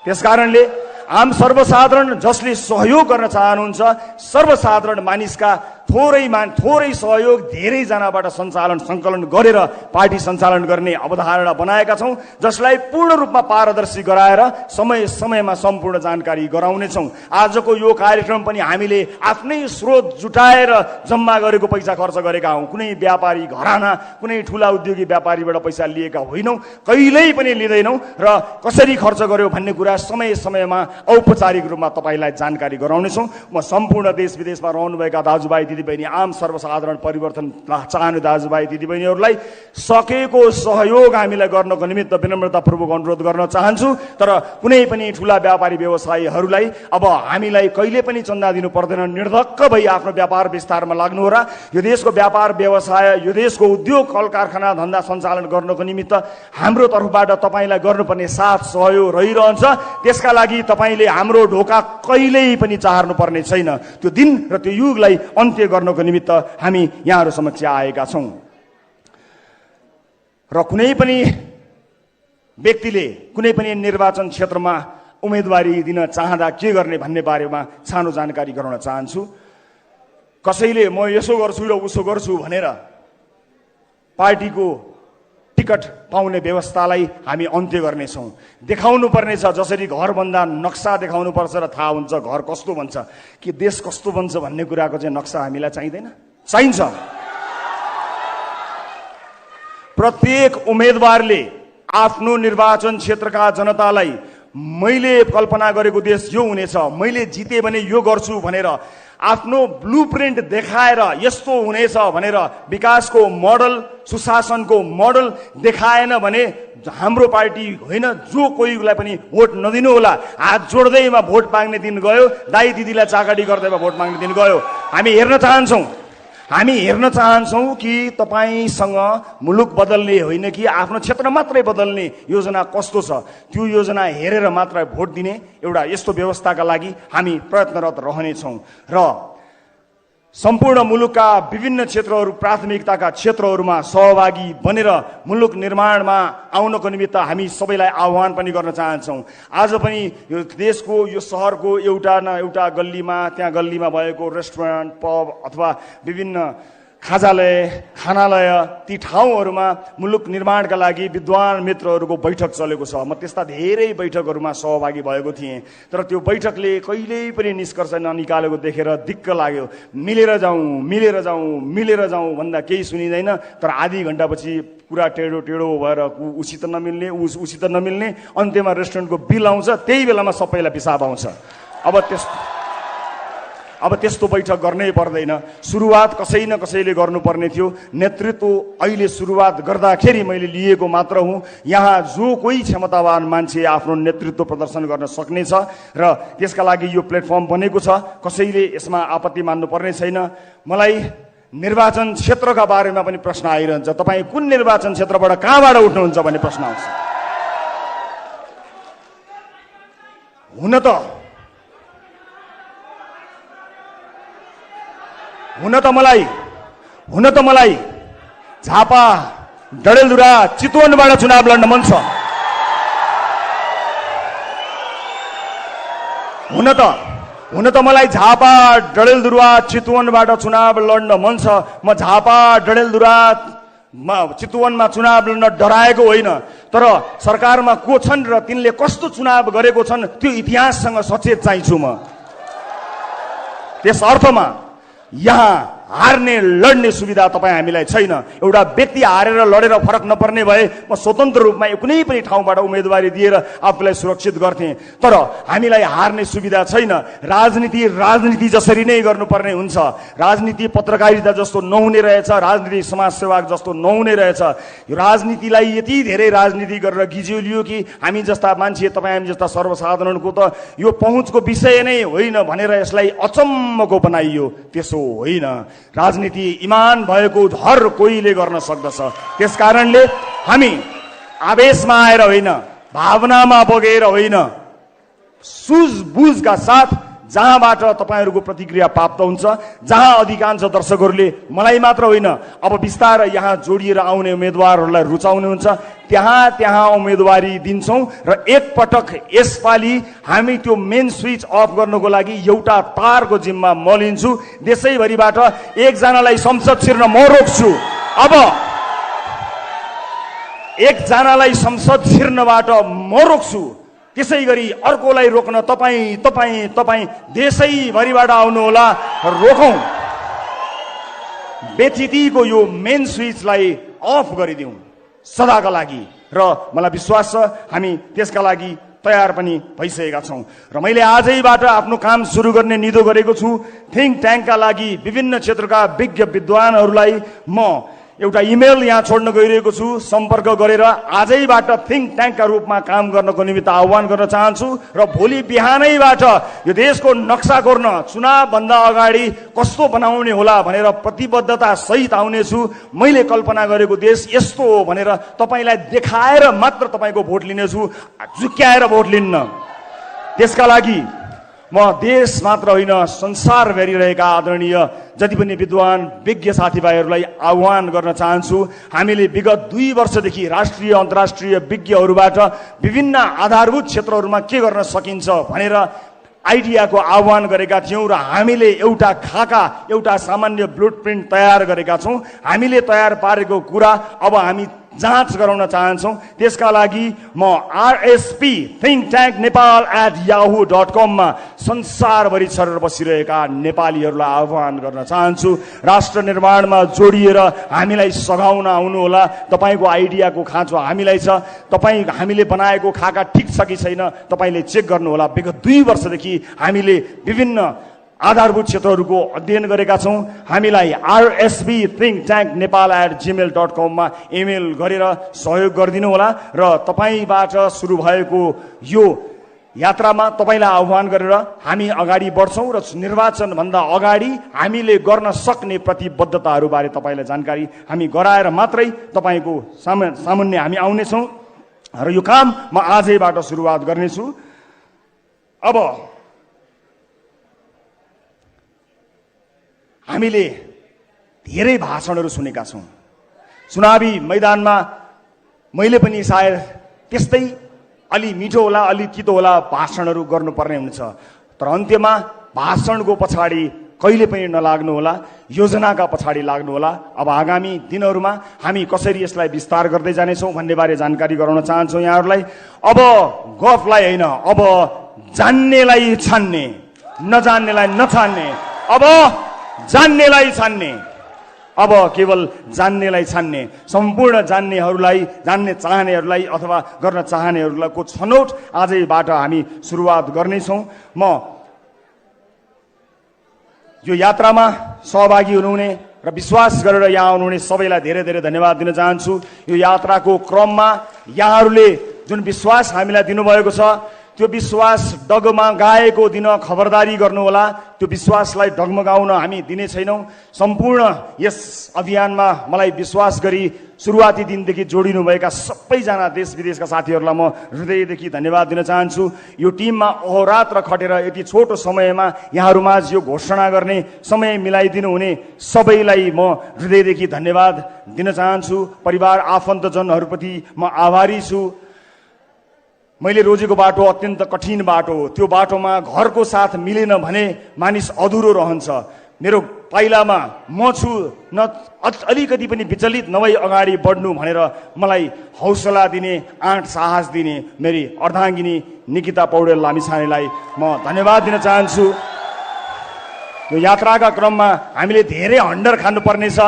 त्यसकारणले आम सर्वसाधारण जसले सहयोग गर्न चाहनुहुन्छ, सर्वसाधारण मानिसका थोरै सहयोग धेरैजनाबाट सङ्कलन गरेर पार्टी सञ्चालन गर्ने अवधारणा बनाएका छौँ, जसलाई पूर्ण रूपमा पारदर्शी गराएर समय समयमा सम्पूर्ण जानकारी गराउनेछौँ। आजको यो कार्यक्रम पनि हामीले आफ्नै स्रोत जुटाएर जम्मा गरेको पैसा खर्च गरेका हौँ। कुनै व्यापारी घराना, कुनै ठुला उद्योगी व्यापारीबाट पैसा लिएका होइनौँ, कहिल्यै पनि लिँदैनौँ र कसरी खर्च गर्यो भन्ने कुरा समय समयमा औपचारिक रूपमा तपाईँलाई जानकारी गराउनेछौँ। म सम्पूर्ण देश विदेशमा रहनुभएका दाजुभाइ दिदीबहिनी, आम सर्वसाधारण परिवर्तन चाहने दाजुभाइ दिदीबहिनीहरूलाई सकेको सहयोग हामीलाई गर्नको निमित्त विनम्रतापूर्वक अनुरोध गर्न चाहन्छु। तर कुनै पनि ठुला व्यापारी व्यवसायीहरूलाई अब हामीलाई कहिले पनि चन्दा दिनु पर्दैन। निर्धक्क भई आफ्नो व्यापार विस्तारमा लाग्नुहोला। यो देशको व्यापार व्यवसाय, यो देशको उद्योग कल कारखाना धन्दा सञ्चालन गर्नको निमित्त हाम्रो तर्फबाट तपाईँलाई गर्नुपर्ने साथ सहयोग रहिरहन्छ। त्यसका लागि तपाईँले हाम्रो ढोका कहिल्यै पनि चाहर्नु पर्ने छैन। त्यो दिन र त्यो युगलाई अन्त्य गर्नको निमित्त हामी यहाँहरू समक्ष आएका छौँ। र कुनै पनि व्यक्तिले कुनै पनि निर्वाचन क्षेत्रमा उम्मेदवारी दिन चाहँदा के गर्ने भन्ने बारेमा सानो जानकारी गराउन चाहन्छु। कसैले म यसो गर्छु र उसो गर्छु भनेर पार्टीको टिकट पाउने व्यवस्थालाई हामी अन्त्य गर्नेछौँ। देखाउनु पर्नेछ, जसरी घर बन्दा नक्सा देखाउनु पर्छ र थाहा हुन्छ घर कस्तो बन्छ, कि देश कस्तो बन्छ भन्ने कुराको चाहिँ नक्सा हामीलाई चाहिँदैन, चाहिन्छ। प्रत्येक उम्मेदवारले आफ्नो निर्वाचन क्षेत्रका जनतालाई मैले कल्पना गरेको देश यो हुनेछ, मैले जिते भने यो गर्छु भनेर आफ्नो ब्लुप्रिन्ट देखाएर यस्तो हुनेछ भनेर विकासको मोडल, सुशासनको मोडल देखाएन भने हाम्रो पार्टी होइन, जो कोहीलाई पनि भोट नदिनु होला। हात जोड्दैमा भोट माग्ने दिन गयो, दाई दिदीलाई चाकरी गर्दैमा भोट माग्ने दिन गयो। हामी हेर्न चाहन्छौँ कि तपाईँसँग मुलुक बदल्ने होइन कि आफ्नो क्षेत्र मात्रै बदल्ने योजना कस्तो छ, त्यो योजना हेरेर मात्र भोट दिने एउटा यस्तो व्यवस्थाका लागि हामी प्रयत्नरत रहनेछौँ। र सम्पूर्ण मुलुकका विभिन्न क्षेत्रहरू, प्राथमिकताका क्षेत्रहरूमा सहभागी बनेर मुलुक निर्माणमा आउनको निमित्त हामी सबैलाई आह्वान पनि गर्न चाहन्छौँ। आज पनि यो देशको, यो सहरको एउटा न एउटा गल्लीमा, त्यहाँ गल्लीमा भएको रेस्टुरेन्ट, पब अथवा विभिन्न खानालय, ती ठाउँहरूमा मुलुक निर्माणका लागि विद्वान मित्रहरूको बैठक चलेको छ। म त्यस्ता धेरै बैठकहरूमा सहभागी भएको थिएँ, तर त्यो बैठकले कहिल्यै पनि निष्कर्ष ननिकालेको देखेर दिक्क लाग्यो। मिलेर जाउँ भन्दा केही सुनिँदैन, तर आधी घन्टापछि कुरा टेढो भएर उसित नमिल्ने, अन्त्यमा रेस्टुरेन्टको बिल आउँछ, त्यही बेलामा सबैलाई पिसाब आउँछ। अब त्यस्तो बैठक गर्नै पर्दैन। सुरुवात कसै न कसैले गर्नुपर्ने थियो। नेतृत्व अहिले सुरुवात गर्दाखेरि मैले लिएको मात्र हुँ। यहाँ जो कोही क्षमतावान मान्छे आफ्नो नेतृत्व प्रदर्शन गर्न सक्नेछ र त्यसका लागि यो प्लेटफर्म बनेको छ। कसैले यसमा आपत्ति मान्नु पर्ने छैन। मलाई निर्वाचन क्षेत्रका बारेमा पनि प्रश्न आइरहन्छ, तपाईँ कुन निर्वाचन क्षेत्रबाट कहाँबाट उठ्नुहुन्छ भन्ने प्रश्न आउँछ। हुन त मलाई झापा, डडेलधुरा, चितवनबाट चुनाव लड्न मन छ। हुन त मलाई झापा, डडेलधुरा, चितवनबाट चुनाव लड्न मन छ। म झापा, डडेलधुरा चितवनमा चुनाव लड्न डराएको होइन, तर सरकारमा को छन् र तिनले कस्तो चुनाव गरेको छन् त्यो इतिहाससँग सचेत चाहिन्छु म। त्यस अर्थमा यहाँ हार्ने लड्ने सुविधा तपाईँ हामीलाई छैन। एउटा व्यक्ति हारेर लडेर फरक नपर्ने भए म स्वतन्त्र रूपमा कुनै पनि ठाउँबाट उम्मेदवारी दिएर आफूलाई सुरक्षित गर्थेँ, तर हामीलाई हार्ने सुविधा छैन। राजनीति जसरी नै गर्नुपर्ने हुन्छ, राजनीति पत्रकारिता जस्तो नहुने रहेछ, राजनीति समाजसेवा जस्तो नहुने रहेछ। यो राजनीतिलाई यति धेरै राजनीति गरेर गिज्योलियो कि हामी जस्ता मान्छे, तपाईँ हामी जस्ता सर्वसाधारणको त यो पहुँचको विषय नै होइन भनेर यसलाई अचम्मको बनाइयो। त्यसो होइन, राजनीति इमान भएको हर कोहीले गर्न सक्दछ। त्यस कारणले हामी आवेशमा आएर होइन, भावनामा बगेर होइन, सुझबुझका साथ जहाँबाट तपाईँहरूको प्रतिक्रिया प्राप्त हुन्छ, जहाँ अधिकांश दर्शकहरूले मलाई मात्र होइन अब बिस्तारै यहाँ जोडिएर आउने उम्मेदवारहरूलाई रुचाउने हुन्छ, त्यहाँ उम्मेदवारी दिन्छौँ। र एकपटक यसपालि हामी त्यो मेन स्विच अफ गर्नको लागि एउटा तारको जिम्मा म लिन्छु। देशैभरिबाट एकजनालाई संसद छिर्न म रोक्छु। अब एकजनालाई संसद छिर्नबाट म रोक्छु, त्यसै गरी अर्कोलाई रोक्न तपाईँ देशैभरिबाट आउनुहोला, रोकौँ। बेचितीको यो मेन स्विचलाई अफ गरिदिउँ सदाका लागि। र मलाई विश्वास छ हामी त्यसका लागि तयार पनि भइसकेका छौँ। र मैले आजैबाट आफ्नो काम सुरु गर्ने निधो गरेको छु। थिङ्क ट्याङ्कका लागि विभिन्न क्षेत्रका विज्ञ विद्वानहरूलाई म एउटा इमेल यहाँ छोड्न गइरहेको छु। सम्पर्क गरेर आजैबाट थिङ्क ट्याङ्कका रूपमा काम गर्नको निमित्त आह्वान गर्न चाहन्छु। र भोलि बिहानैबाट यो देशको नक्सा कोर्न चुनावभन्दा अगाडि कस्तो बनाउने होला भनेर प्रतिबद्धता सहित आउनेछु। मैले कल्पना गरेको देश यस्तो हो भनेर तपाईँलाई देखाएर मात्र तपाईँको भोट लिनेछु, झुक्क्याएर भोट लिन्न। त्यसका लागि म देश मात्र होइन संसार भेरिरहेका आदरणीय जति पनि विद्वान विज्ञ साथीभाइहरूलाई आह्वान गर्न चाहन्छु। हामीले विगत 2 वर्षदेखि राष्ट्रिय अन्तर्राष्ट्रिय विज्ञहरूबाट विभिन्न आधारभूत क्षेत्रहरूमा के गर्न सकिन्छ भनेर आइडियाको आह्वान गरेका थियौँ र हामीले एउटा खाका, एउटा सामान्य ब्लुप्रिन्ट तयार गरेका छौँ। हामीले तयार पारेको कुरा अब हामी जाँच गराउन चाहन्छौँ। त्यसका लागि म RSP thinktanknepal@yahoo.com मा संसारभरि छरेर बसिरहेका नेपालीहरूलाई आह्वान गर्न चाहन्छु। राष्ट्र निर्माणमा जोडिएर हामीलाई सघाउन आउनुहोला। तपाईँको आइडियाको खाँचो हामीलाई छ, हामीले बनाएको खाका ठिक छ कि छैन तपाईँले चेक गर्नुहोला। विगत 2 वर्षदेखि हामीले विभिन्न आधारभूत क्षेत्रहरूको अध्ययन गरेका छौँ। हामीलाई RSP thinktanknepal@gmail.com मा इमेल गरेर सहयोग गरिदिनु होला। र तपाईँबाट सुरु भएको यो यात्रामा तपाईँलाई आह्वान गरेर हामी अगाडि बढ्छौँ र निर्वाचनभन्दा अगाडि हामीले गर्न सक्ने प्रतिबद्धताहरूबारे तपाईँलाई जानकारी हामी गराएर मात्रै तपाईँको सामुन्ने हामी आउनेछौँ। र यो काम म आजैबाट सुरुवात गर्नेछु। अब हामीले धेरै भाषणहरू सुनेका छौँ। चुनावी मैदानमा मैले पनि सायद त्यस्तै अलि मिठो होला अलि तितो होला भाषणहरू गर्नुपर्ने हुन्छ, तर अन्त्यमा भाषणको पछाडि कहिले पनि नलाग्नु होला, योजनाका पछाडि लाग्नु होला। अब आगामी दिनहरूमा हामी कसरी यसलाई विस्तार गर्दै जानेछौँ भन्ने बारे जानकारी गराउन चाहन्छौँ यहाँहरूलाई। अब गफलाई होइन, अब जान्नेलाई छान्ने, नजान्नेलाई नछान्ने, अब जान्नेलाई छान्ने, अब केवल जान्नेलाई छान्ने, सम्पूर्ण जान्नेहरूलाई, जान्ने चाहनेहरूलाई अथवा गर्न चाहनेहरूलाई को छनौट आजैबाट हामी सुरुवात गर्नेछौँ। म यो यात्रामा सहभागी हुनुहुने र विश्वास गरेर यहाँ आउनुहुने सबैलाई धेरै धेरै धन्यवाद दिन चाहन्छु। यो यात्राको क्रममा यहाँहरूले जुन विश्वास हामीलाई दिनुभएको छ त्यो विश्वास डगमगाएको दिन खबरदारी गर्नुहोला। त्यो विश्वासलाई डगमगाउन हामी दिने छैनौँ। सम्पूर्ण यस अभियानमा मलाई विश्वास गरी सुरुवाती दिनदेखि जोडिनुभएका सबैजना देश विदेशका साथीहरूलाई म हृदयदेखि धन्यवाद दिन चाहन्छु। यो टिममा अहोरात्र खटेर यति छोटो समयमा यहाँहरूमाझ यो घोषणा गर्ने समय मिलाइदिनु हुने सबैलाई म हृदयदेखि धन्यवाद दिन चाहन्छु। परिवार आफन्तजनहरूप्रति म आभारी छु। मैले रोजेको बाटो अत्यन्त कठिन बाटो हो। त्यो बाटोमा घरको साथ मिलेन भने मानिस अधुरो रहन्छ। मेरो पाइलामा म छु, न अलिकति पनि विचलित नभई अगाडि बढ्नु भनेर मलाई हौसला दिने, आँट साहस दिने मेरी अर्धाङ्गिनी निकिता पौडेल लामिछानेलाई म धन्यवाद दिन चाहन्छु। यो यात्राका क्रममा हामीले धेरै हन्डर खानुपर्नेछ।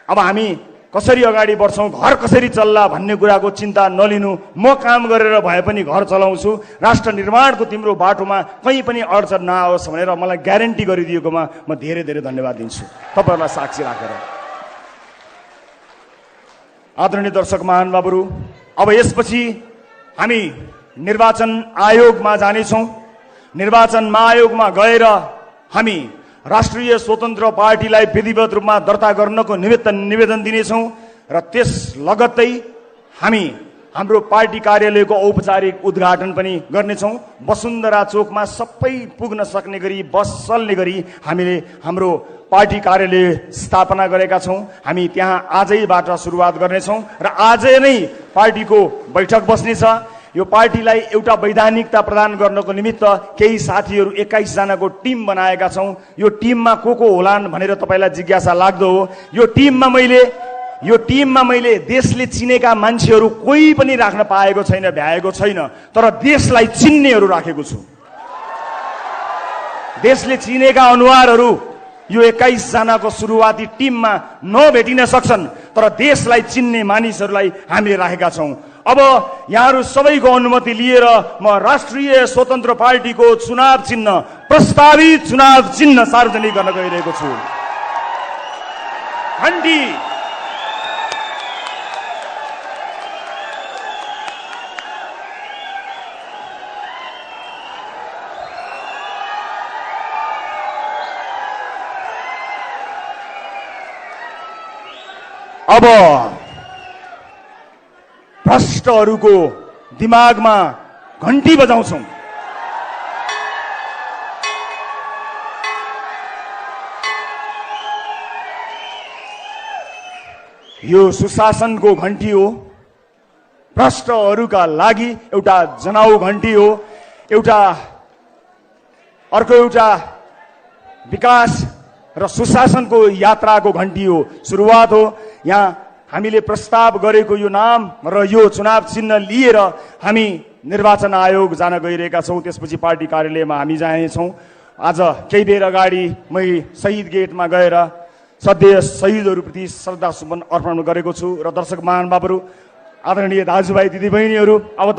अब हामी कसरी अगाडि बढ्छौँ, घर कसरी चल्ला भन्ने कुराको चिन्ता नलिनु। म काम गरेर भए पनि घर चलाउँछु। राष्ट्र निर्माणको तिम्रो बाटोमा कहीँ पनि अडचन नआओस् भनेर मलाई ग्यारेन्टी गरिदिएकोमा म धेरै धेरै धन्यवाद दिन्छु, तपाईँहरूलाई साक्षी राखेर। आदरणीय दर्शक महानुभावहरू, अब यसपछि हामी निर्वाचन आयोगमा जानेछौँ। निर्वाचन आयोगमा गएर हामी राष्ट्रिय स्वतन्त्र पार्टीलाई विधिवत रूपमा दर्ता गर्नको निमित्त निवेदन दिनेछौँ र त्यस लगत्तै हामी हाम्रो पार्टी कार्यालयको औपचारिक उद्घाटन पनि गर्नेछौँ। वसुन्धरा चोकमा सबै पुग्न सक्ने गरी, बस चल्ने गरी हामीले हाम्रो पार्टी कार्यालय स्थापना गरेका छौँ। हामी त्यहाँ आजैबाट सुरुवात गर्नेछौँ र आजै नै पार्टीको बैठक बस्नेछ। यो पार्टीलाई एउटा वैधानिकता प्रदान गर्नको निमित्त केही साथीहरू 21 जनाको टिम बनाएका छौँ। यो टिममा को होलान् भनेर तपाईँलाई जिज्ञासा लाग्दो हो। यो टिममा मैले देशले चिनेका मान्छेहरू कोही पनि राख्न पाएको छैन, भ्याएको छैन, तर देशलाई चिन्नेहरू राखेको छु। देशले चिनेका अनुहारहरू यो 21 जनाको सुरुवाती टिममा नभेटिन सक्छन्, तर देशलाई चिन्ने मानिसहरूलाई हामीले राखेका छौँ। अब यहाँहरू सबैको अनुमति लिएर म राष्ट्रिय स्वतन्त्र पार्टीको चुनाव चिन्ह, प्रस्तावित चुनाव चिन्ह सार्वजनिक गर्न गइरहेको छु। घण्टी अब भ्रष्टहरूको दिमागमा घण्टी बजाउँछौँ। यो सुशासनको घण्टी हो, भ्रष्टहरूका लागि एउटा जनाउ घण्टी हो, अर्को एउटा विकास र सुशासनको यात्राको घण्टी हो, सुरुवात हो। यहाँ हामीले प्रस्ताव गरेको यो नाम र यो चुनाव चिन्ह लिएर हामी निर्वाचन आयोग जान गइरहेका छौँ। त्यसपछि पार्टी कार्यालयमा हामी जानेछौँ। आज केही बेर अगाडि मै शहीद गेटमा गएर सधैँ शहीदहरूप्रति श्रद्धासुमन अर्पण गरेको छु। र दर्शक महानुभावहरू, आदरणीय दाजुभाइ दिदीबहिनीहरू, अब